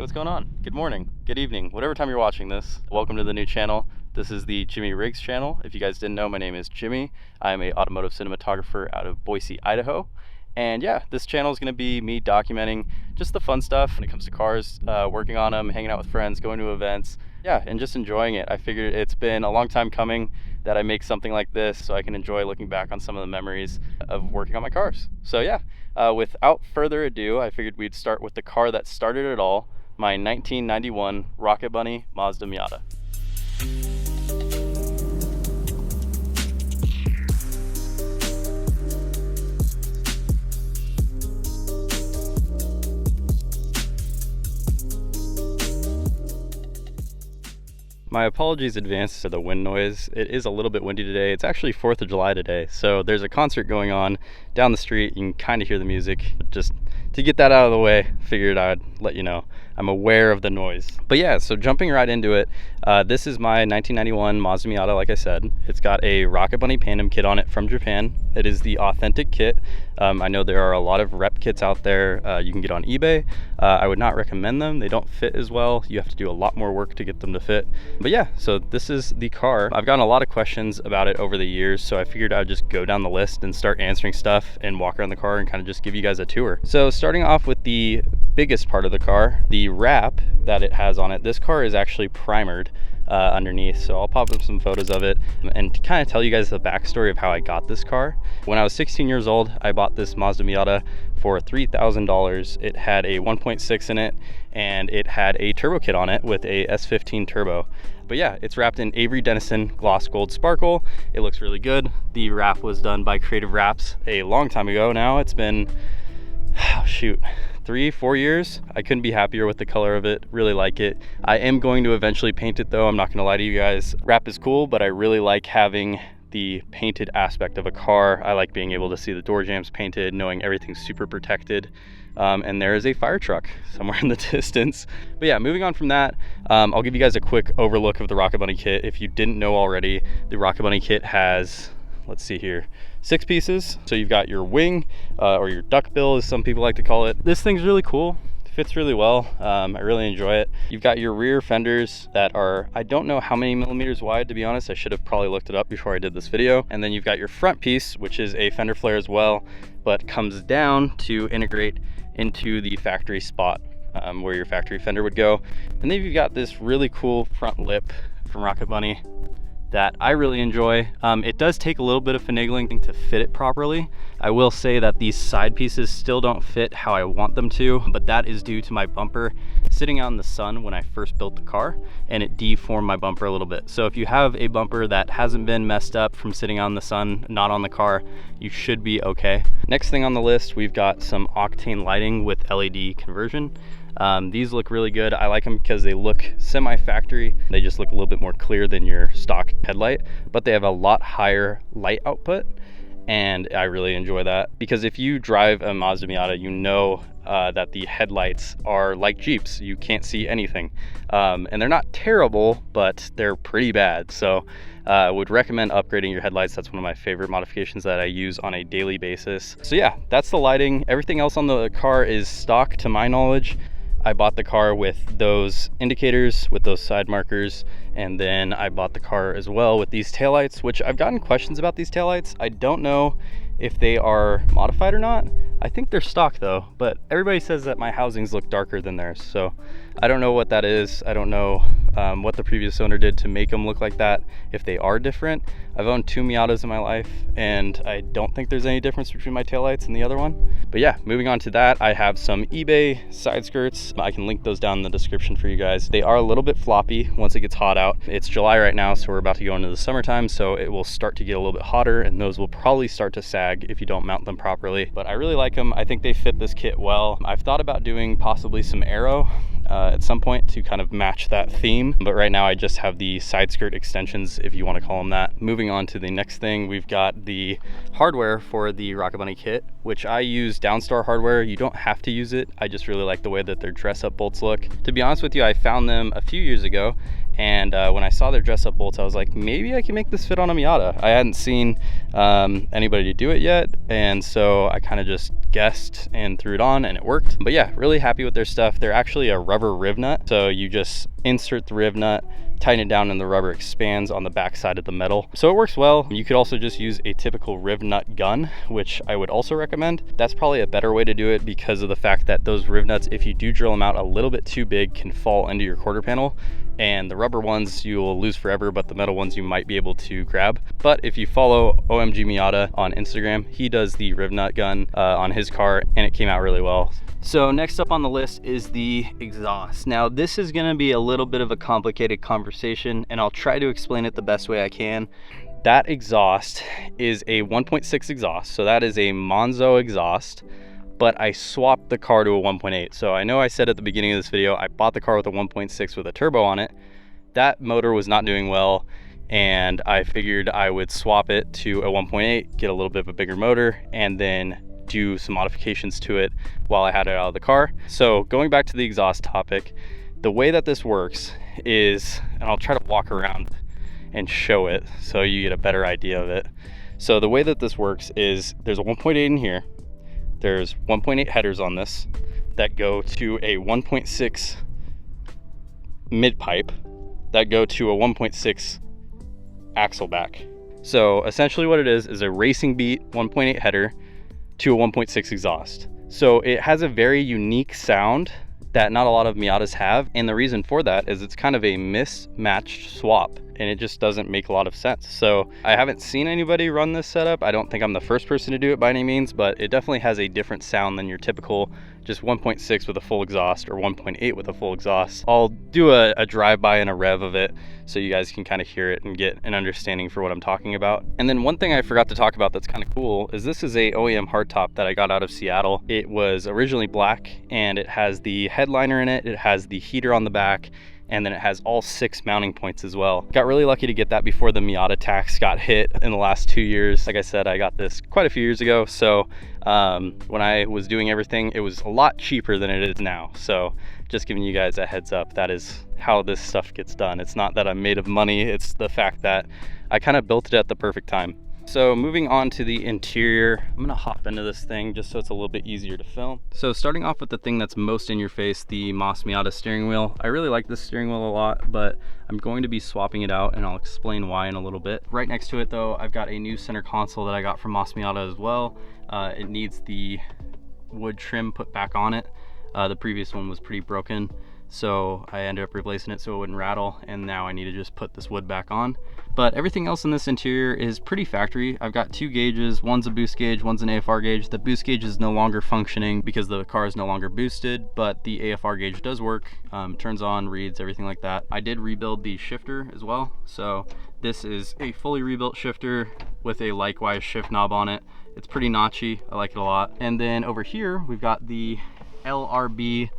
what's going on? Good morning, good evening, whatever time you're watching this. Welcome to the new channel. This is the Jimmy Riggs channel. If you guys didn't know, my name is Jimmy. I'm an automotive cinematographer out of Boise, Idaho. And yeah, this channel is going to be me documenting just the fun stuff when it comes to cars, working on them, hanging out with friends, going to events, yeah, and just enjoying it. I figured it's been a long time coming that I make something like this so I can enjoy looking back on some of the memories of working on my cars. So yeah, without further ado, I figured we'd start with the car that started it all, my 1991 Rocket Bunny Mazda Miata. My apologies in advance for the wind noise. It is a little bit windy today. It's actually 4th of July today, so there's a concert going on down the street. You can kind of hear the music. Just to get that out of the way, figured I'd let you know. I'm aware of the noise. But yeah, so jumping right into it, this is my 1991 Mazda Miata, like I said. It's got a Rocket Bunny Pandem kit on it from Japan. It is the authentic kit. I know there are a lot of rep kits out there you can get on eBay. I would not recommend them. They don't fit as well. You have to do a lot more work to get them to fit. But yeah, so this is the car. I've gotten a lot of questions about it over the years, so I figured I'd just go down the list and start answering stuff and walk around the car and kind of just give you guys a tour. So starting off with the biggest part of the car, the wrap that it has on it. This car is actually primered underneath, so I'll pop up some photos of it and kind of tell you guys the backstory of how I got this car. When I was 16 years old, I bought this Mazda Miata for $3,000. It had a 1.6 in it, and it had a turbo kit on it with a S15 turbo. But yeah, it's wrapped in Avery Dennison gloss gold sparkle. It looks really good. The wrap was done by Creative Wraps a long time ago now. It's been, shoot, 3-4 years. I couldn't be happier with the color of it. Really like it. I am going to eventually paint it though. I'm not gonna lie to you guys. Wrap is cool, but I really like having the painted aspect of a car. I like being able to see the door jambs painted, knowing everything's super protected. And there is a fire truck somewhere in the distance. But yeah, moving on from that, I'll give you guys a quick overlook of the Rocket Bunny kit. If you didn't know already, the Rocket Bunny kit has, let's see here, 6 pieces. So you've got your wing, or your duck bill as some people like to call it. This thing's really cool. Fits really well. I really enjoy it. You've got your rear fenders that are, I don't know how many millimeters wide, to be honest. I should have probably looked it up before I did this video. And then you've got your front piece, which is a fender flare as well, but comes down to integrate into the factory spot where your factory fender would go. And then you've got this really cool front lip from Rocket Bunny that I really enjoy. It does take a little bit of finagling to fit it properly. I will say that these side pieces still don't fit how I want them to, but that is due to my bumper sitting out in the sun when I first built the car, and it deformed my bumper a little bit. So if you have a bumper that hasn't been messed up from sitting out in the sun, not on the car, you should be okay. Next thing on the list, we've got some octane lighting with LED conversion. These look really good. I like them because they look semi-factory. They just look a little bit more clear than your stock headlight, but they have a lot higher light output, and I really enjoy that because if you drive a Mazda Miata, you know that the headlights are like Jeeps. You can't see anything, and they're not terrible, but they're pretty bad. So I would recommend upgrading your headlights. That's one of my favorite modifications that I use on a daily basis. So yeah, that's the lighting. Everything else on the car is stock to my knowledge. I bought the car with those indicators, with those side markers, and then I bought the car as well with these taillights, which I've gotten questions about these taillights. I don't know if they are modified or not. I think they're stock though, but everybody says that my housings look darker than theirs, so I don't know what that is. I don't know what the previous owner did to make them look like that, if they are different. I've owned 2 Miatas in my life, and I don't think there's any difference between my taillights and the other one. But yeah, moving on to that, I have some eBay side skirts. I can link those down in the description for you guys. They are a little bit floppy once it gets hot out. It's July right now, so we're about to go into the summertime, so it will start to get a little bit hotter, and those will probably start to sag if you don't mount them properly. But I really like them. I think they fit this kit well. I've thought about doing possibly some aero at some point to kind of match that theme, but right now I just have the side skirt extensions, if you want to call them that. Moving on to the next thing, we've got the hardware for the Rocket Bunny kit, which I use Downstar hardware. You don't have to use it. I just really like the way that their dress up bolts look. To be honest with you, I found them a few years ago And when I saw their dress up bolts, I was like, maybe I can make this fit on a Miata. I hadn't seen anybody do it yet, and so I kind of just guessed and threw it on, and it worked. But yeah, really happy with their stuff. They're actually a rubber riv nut, so you just insert the riv nut, tighten it down, and the rubber expands on the back side of the metal. So it works well. You could also just use a typical riv nut gun, which I would also recommend. That's probably a better way to do it because of the fact that those riv nuts, if you do drill them out a little bit too big, can fall into your quarter panel. And the rubber ones you will lose forever, but the metal ones you might be able to grab. But if you follow OMG Miata on Instagram, he does the riv nut gun on his car, and it came out really well. So next up on the list is the exhaust. Now this is gonna be a little bit of a complicated conversation, and I'll try to explain it the best way I can. That exhaust is a 1.6 exhaust, so that is a Monzo exhaust, but I swapped the car to a 1.8. So I know I said at the beginning of this video, I bought the car with a 1.6 with a turbo on it. That motor was not doing well, and I figured I would swap it to a 1.8, get a little bit of a bigger motor, and then do some modifications to it while I had it out of the car. So going back to the exhaust topic, the way that this works is, and I'll try to walk around and show it so you get a better idea of it. So the way that this works is there's a 1.8 in here. There's 1.8 headers on this that go to a 1.6 mid pipe that go to a 1.6 axle back. So essentially what it is a racing beat 1.8 header to a 1.6 exhaust. So it has a very unique sound that not a lot of Miatas have, and the reason for that is it's kind of a mismatched swap, and it just doesn't make a lot of sense. So I haven't seen anybody run this setup. I don't think I'm the first person to do it by any means, but it definitely has a different sound than your typical just 1.6 with a full exhaust or 1.8 with a full exhaust. I'll do a drive-by and a rev of it so you guys can kind of hear it and get an understanding for what I'm talking about. And then one thing I forgot to talk about that's kind of cool is this is a OEM hardtop that I got out of Seattle. It was originally black, and it has the headliner in it, it has the heater on the back, and then it has all 6 mounting points as well. Got really lucky to get that before the Miata tax got hit in the last 2 years. Like I said, I got this quite a few years ago, so when I was doing everything, it was a lot cheaper than it is now. So just giving you guys a heads up, that is how this stuff gets done. It's not that I'm made of money, it's the fact that I kind of built it at the perfect time. So moving on to the interior, I'm gonna hop into this thing just so it's a little bit easier to film. So starting off with the thing that's most in your face, the Moss Miata steering wheel. I really like this steering wheel a lot, but I'm going to be swapping it out, and I'll explain why in a little bit. Right next to it though, I've got a new center console that I got from Moss Miata as well. It needs the wood trim put back on it. The previous one was pretty broken, so I ended up replacing it so it wouldn't rattle, and now I need to just put this wood back on. But everything else in this interior is pretty factory. I've got 2 gauges, one's a boost gauge, one's an AFR gauge. The boost gauge is no longer functioning because the car is no longer boosted, but the AFR gauge does work, turns on, reads, everything like that. I did rebuild the shifter as well, so this is a fully rebuilt shifter with a likewise shift knob on it. It's pretty notchy, I like it a lot. And then over here, we've got the LRB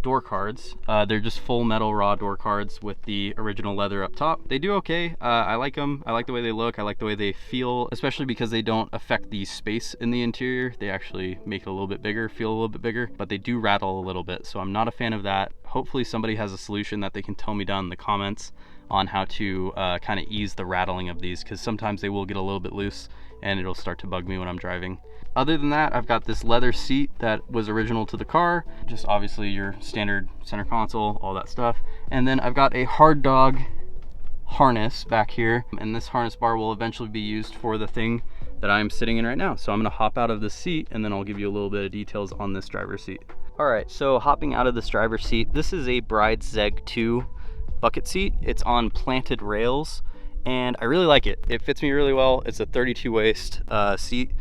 door cards. They're just full metal raw door cards with the original leather up top. They do okay. I like them. I like the way they look. I like the way they feel, especially because they don't affect the space in the interior. They actually make it a little bit bigger, feel a little bit bigger, but they do rattle a little bit. So I'm not a fan of that. Hopefully somebody has a solution that they can tell me down in the comments on how to kind of ease the rattling of these, because sometimes they will get a little bit loose and it'll start to bug me when I'm driving. Other than that, I've got this leather seat that was original to the car, just obviously your standard center console, all that stuff. And then I've got a hard dog harness back here, and this harness bar will eventually be used for the thing that I'm sitting in right now. So I'm gonna hop out of the seat, and then I'll give you a little bit of details on this driver's seat. All right, so hopping out of this driver's seat, this is a Bride Zeg 2 bucket seat. It's on planted rails, and I really like it. It fits me really well. It's a 32 waist seat,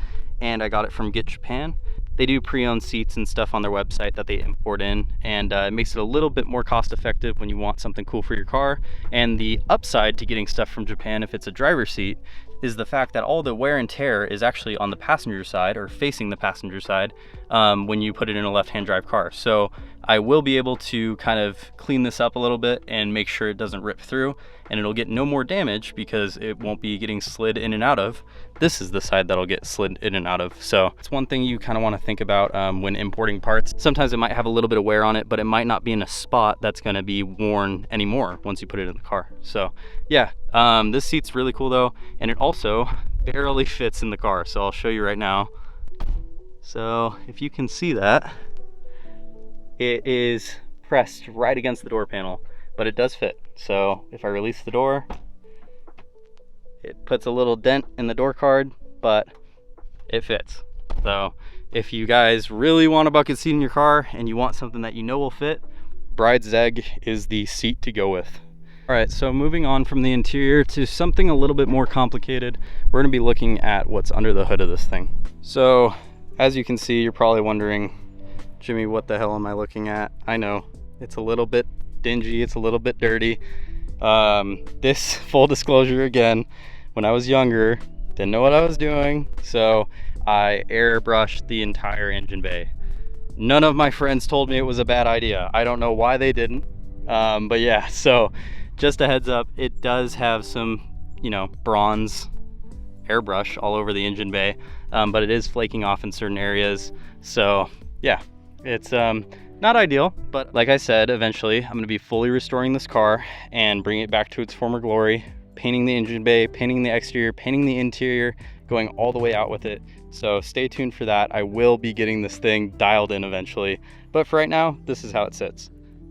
and I got it from Get Japan. They do pre-owned seats and stuff on their website that they import in, and it makes it a little bit more cost effective when you want something cool for your car. And the upside to getting stuff from Japan, if it's a driver's seat, is the fact that all the wear and tear is actually on the passenger side, or facing the passenger side, when you put it in a left-hand drive car. So I will be able to kind of clean this up a little bit and make sure it doesn't rip through, and it'll get no more damage because it won't be getting slid in and out of. This is the side that'll get slid in and out of. So it's one thing you kind of want to think about when importing parts. Sometimes it might have a little bit of wear on it, but it might not be in a spot that's going to be worn anymore once you put it in the car. So yeah, this seat's really cool though, and it also barely fits in the car. So I'll show you right now. So if you can see that, it is pressed right against the door panel, but it does fit. So if I release the door, it puts a little dent in the door card, but it fits. So if you guys really want a bucket seat in your car and you want something that you know will fit, Bride's Egg is the seat to go with. All right, so moving on from the interior to something a little bit more complicated, we're gonna be looking at what's under the hood of this thing. So as you can see, you're probably wondering, Jimmy, what the hell am I looking at? I know, it's a little bit dingy, it's a little bit dirty. This, full disclosure again, when I was younger, didn't know what I was doing, so I airbrushed the entire engine bay. None of my friends told me it was a bad idea. I don't know why they didn't, but yeah, so just a heads up, it does have some, you know, bronze airbrush all over the engine bay, but it is flaking off in certain areas. So yeah, it's not ideal, but like I said, eventually I'm going to be fully restoring this car and bring it back to its former glory, painting the engine bay, painting the exterior, painting the interior, going all the way out with it. So stay tuned for that. I will be getting this thing dialed in eventually, but for right now, this is how it sits.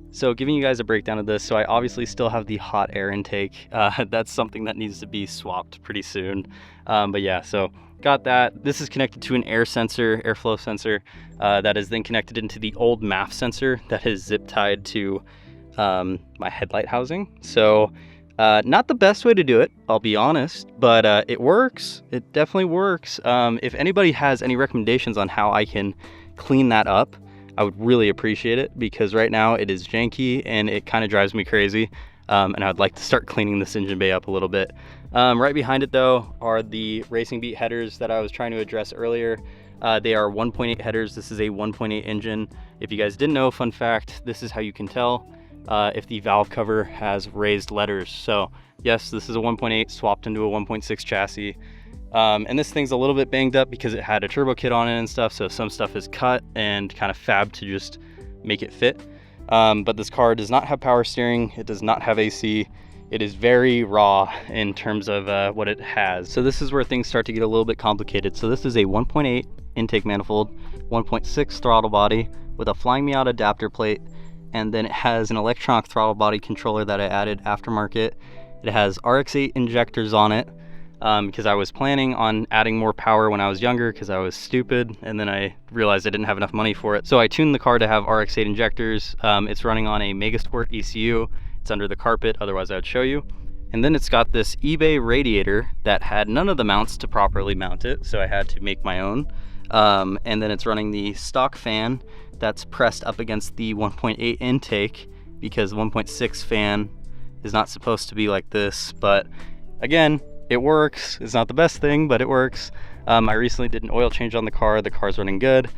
So giving you guys a breakdown of this, so I obviously still have the hot air intake. That's something that needs to be swapped pretty soon. But yeah, so got that. This is connected to an air sensor, airflow sensor, that is then connected into the old MAF sensor that is zip tied to my headlight housing. So not the best way to do it, I'll be honest, but it works. It definitely works. If anybody has any recommendations on how I can clean that up, I would really appreciate it, because right now it is janky and it kind of drives me crazy. And I'd like to start cleaning this engine bay up a little bit. Right behind it though are the Racing Beat headers that I was trying to address earlier. They are 1.8 headers. This is a 1.8 engine. If you guys didn't know, fun fact, this is how you can tell if the valve cover has raised letters. So yes, this is a 1.8 swapped into a 1.6 chassis. And this thing's a little bit banged up because it had a turbo kit on it and stuff, so some stuff is cut and kind of fabbed to just make it fit. But this car does not have power steering, it does not have AC, it is very raw in terms of what it has. So this is where things start to get a little bit complicated. So this is a 1.8 intake manifold, 1.6 throttle body with a Flying Miata adapter plate, and then it has an electronic throttle body controller that I added aftermarket. It has RX-8 injectors on it, because I was planning on adding more power when I was younger because I was stupid, and then I realized I didn't have enough money for it. So I tuned the car to have RX-8 injectors. It's running on a Megasport ECU. It's under the carpet, otherwise I would show you. And then it's got this eBay radiator that had none of the mounts to properly mount it, so I had to make my own. And then it's running the stock fan that's pressed up against the 1.8 intake, because the 1.6 fan is not supposed to be like this, but again, it works. It's not the best thing, but it works. I recently did an oil change on the car. The car's running good.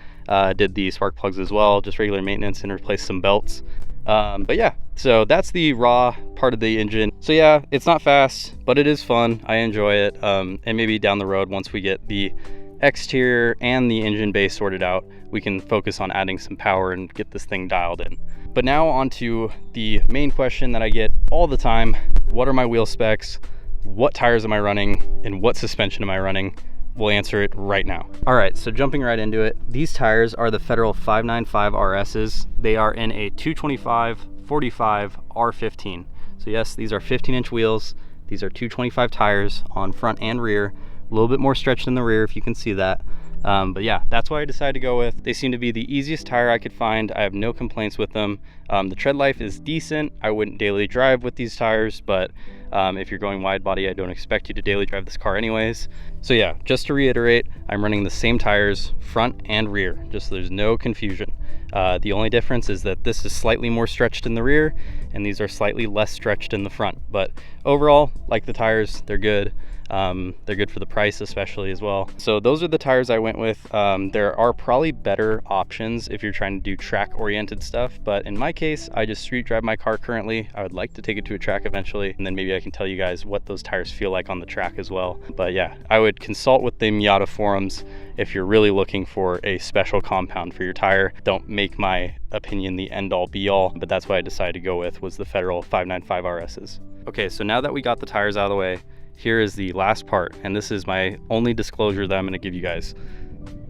Did the spark plugs as well, just regular maintenance, and replaced some belts. But yeah, so that's the raw part of the engine. So yeah, it's not fast, but it is fun. I enjoy it. And maybe down the road, once we get the exterior and the engine bay sorted out, we can focus on adding some power and get this thing dialed in. But now on to the main question that I get all the time. What are my wheel specs? What tires am I running, and what suspension am I running? We'll answer it right now. All right, so jumping right into it, these tires are the Federal 595 RSs. They are in a 225/45 R15. So yes, these are 15-inch wheels. These are 225 tires on front and rear, a little bit more stretched in the rear if you can see that. But yeah, that's what I decided to go with. They seem to be the easiest tire I could find. I have no complaints with them. The tread life is decent. I wouldn't daily drive with these tires, but if you're going wide body, I don't expect you to daily drive this car anyways. So yeah, just to reiterate, I'm running the same tires front and rear, just so there's no confusion. The only difference is that this is slightly more stretched in the rear and these are slightly less stretched in the front, but overall, like the tires, they're good. They're good for the price especially as well. So those are the tires I went with. There are probably better options if you're trying to do track oriented stuff, but in my case, I just street drive my car currently. I would like to take it to a track eventually, and then maybe I can tell you guys what those tires feel like on the track as well. But yeah, I would consult with the Miata forums if you're really looking for a special compound for your tire. Don't make my opinion the end all be all, but that's what I decided to go with, was the Federal 595 RSs. Okay, so now that we got the tires out of the way, here is the last part, and this is my only disclosure that I'm going to give you guys.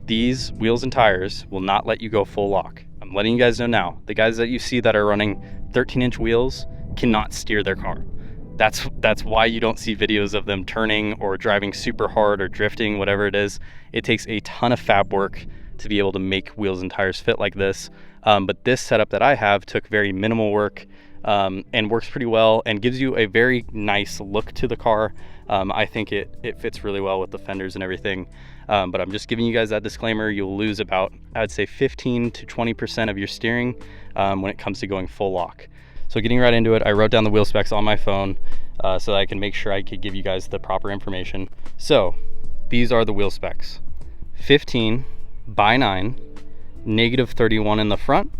These wheels and tires will not let you go full lock. I'm letting you guys know now. The guys that you see that are running 13-inch wheels cannot steer their car. That's why you don't see videos of them turning or driving super hard or drifting, whatever it is. It takes a ton of fab work to be able to make wheels and tires fit like this. But this setup that I have took very minimal work and works pretty well and gives you a very nice look to the car. I think it fits really well with the fenders and everything. But I'm just giving you guys that disclaimer. You'll lose about, I'd say 15 to 20% of your steering when it comes to going full lock. So getting right into it, I wrote down the wheel specs on my phone so that I can make sure I could give you guys the proper information. So these are the wheel specs: 15 by 9, negative 31 in the front,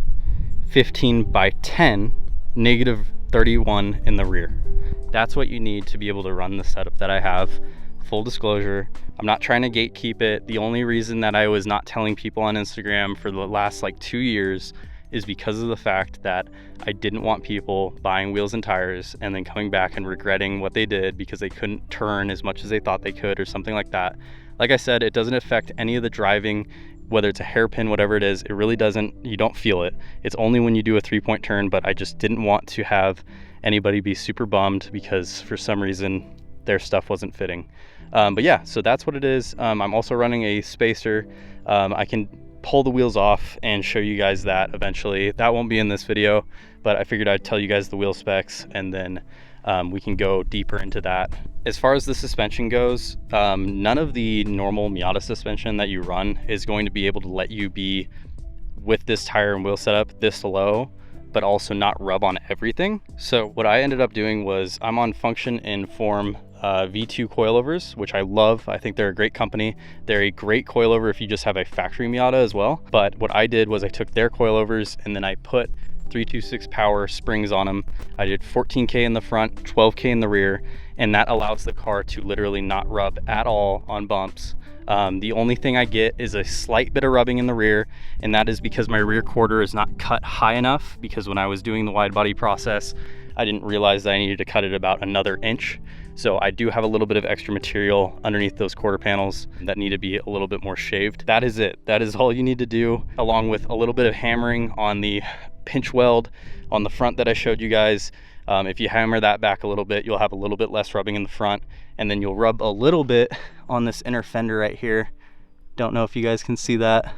15 by 10, negative 31 in the rear. That's what you need to be able to run the setup that I have. Full disclosure, I'm not trying to gatekeep it. The only reason that I was not telling people on Instagram for the last like 2 years is because of the fact that I didn't want people buying wheels and tires and then coming back and regretting what they did because they couldn't turn as much as they thought they could or something like that. Like I said, it doesn't affect any of the driving, whether it's a hairpin, whatever it is. It really doesn't, you don't feel it. It's only when you do a 3-point turn, but I just didn't want to have anybody be super bummed because for some reason their stuff wasn't fitting. But yeah, so that's what it is. I'm also running a spacer. I can pull the wheels off and show you guys that eventually. That won't be in this video, but I figured I'd tell you guys the wheel specs and then we can go deeper into that. As far as the suspension goes, none of the normal Miata suspension that you run is going to be able to let you be with this tire and wheel setup this low, but also not rub on everything. So what I ended up doing was I'm on Function and Form V2 coilovers, which I love. I think they're a great company. They're a great coilover if you just have a factory Miata as well. But what I did was I took their coilovers and then I put 326 power springs on them. I did 14K in the front, 12K in the rear, and that allows the car to literally not rub at all on bumps. The only thing I get is a slight bit of rubbing in the rear, and that is because my rear quarter is not cut high enough, because when I was doing the wide body process, I didn't realize that I needed to cut it about another inch. So I do have a little bit of extra material underneath those quarter panels that need to be a little bit more shaved. That is it. That is all you need to do, along with a little bit of hammering on the pinch weld on the front that I showed you guys. If you hammer that back a little bit, you'll have a little bit less rubbing in the front, and then you'll rub a little bit on this inner fender right here. Don't know if you guys can see that.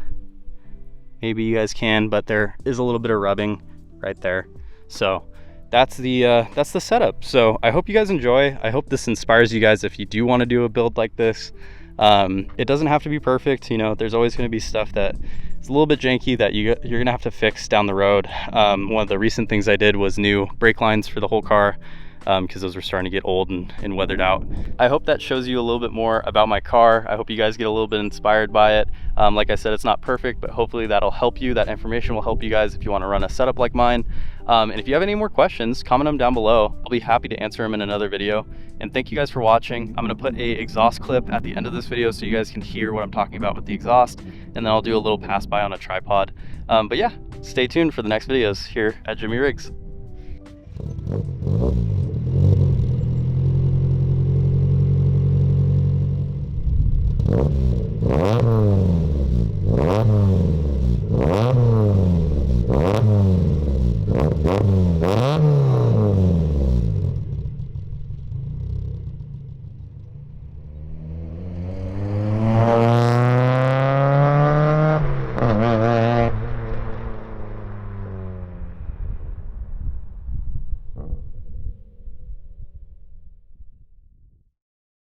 Maybe you guys can, but there is a little bit of rubbing right there. So that's the setup. So I hope you guys enjoy. I hope this inspires you guys if you do want to do a build like this. It doesn't have to be perfect. You know, there's always going to be stuff that it's a little bit janky that you're gonna have to fix down the road. One of the recent things I did was new brake lines for the whole car, because those were starting to get old and weathered out. I hope that shows you a little bit more about my car. I hope you guys get a little bit inspired by it. Like I said, it's not perfect, but hopefully that'll help you. That information will help you guys if you want to run a setup like mine. And if you have any more questions, comment them down below. I'll be happy to answer them in another video. And thank you guys for watching. I'm gonna put a exhaust clip at the end of this video so you guys can hear what I'm talking about with the exhaust, and then I'll do a little pass by on a tripod. But yeah, stay tuned for the next videos here at Jimmy Riggs.